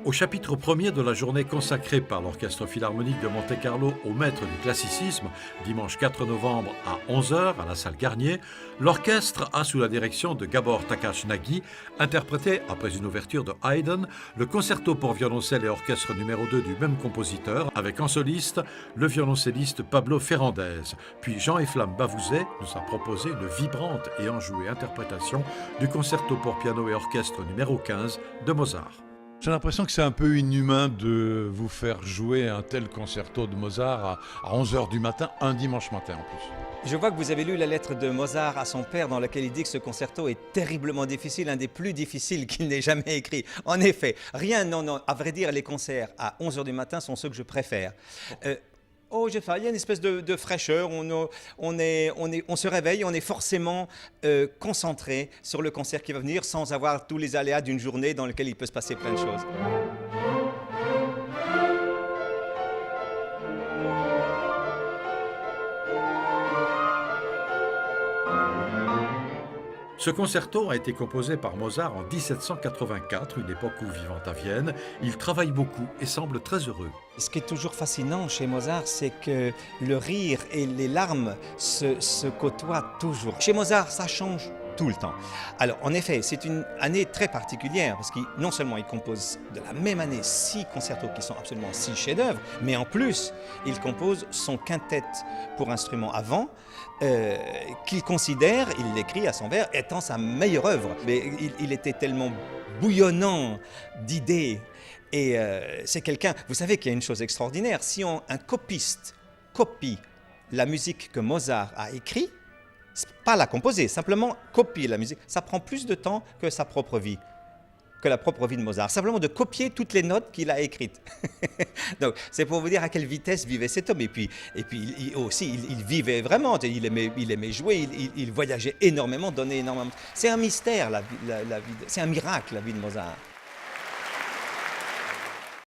Au chapitre premier de la journée consacrée par l'Orchestre Philharmonique de Monte-Carlo au maître du classicisme, dimanche 4 novembre à 11 heures à la salle Garnier, l'orchestre a, sous la direction de Gabor Takács-Nagy, interprété, après une ouverture de Haydn, le concerto pour violoncelle et orchestre numéro 2 du même compositeur, avec en soliste le violoncelliste Pablo Ferrandez. Puis Jean-Efflam Bavouzet nous a proposé une vibrante et enjouée interprétation du concerto pour piano et orchestre numéro 15 de Mozart. J'ai l'impression que c'est un peu inhumain de vous faire jouer un tel concerto de Mozart à 11h du matin, un dimanche matin en plus. Je vois que vous avez lu la lettre de Mozart à son père dans laquelle il dit que ce concerto est terriblement difficile, un des plus difficiles qu'il n'ait jamais écrit. En effet, non, à vrai dire, les concerts à 11h du matin sont ceux que je préfère. Il y a une espèce de fraîcheur, on se réveille, on est forcément concentré sur le concert qui va venir sans avoir tous les aléas d'une journée dans laquelle il peut se passer plein de choses. Ce concerto a été composé par Mozart en 1784, une époque où, vivant à Vienne, il travaille beaucoup et semble très heureux. Ce qui est toujours fascinant chez Mozart, c'est que le rire et les larmes se côtoient toujours. Chez Mozart, ça change tout le temps. Alors, en effet, c'est une année très particulière, parce que non seulement il compose de la même année 6 concertos qui sont absolument 6 chefs-d'œuvre, mais en plus, il compose son quintet pour instrument avant, qu'il considère, il l'écrit à son vers, étant sa meilleure œuvre. Mais il était tellement bouillonnant d'idées. Et c'est quelqu'un, vous savez qu'il y a une chose extraordinaire, si un copiste copie la musique que Mozart a écrite, pas la composer, simplement copier la musique, ça prend plus de temps que sa propre vie, que la propre vie de Mozart. Simplement de copier toutes les notes qu'il a écrites. Donc c'est pour vous dire à quelle vitesse vivait cet homme. Et puis il vivait vraiment, il aimait jouer, il voyageait énormément, donnait énormément. C'est un mystère, la vie c'est un miracle, la vie de Mozart.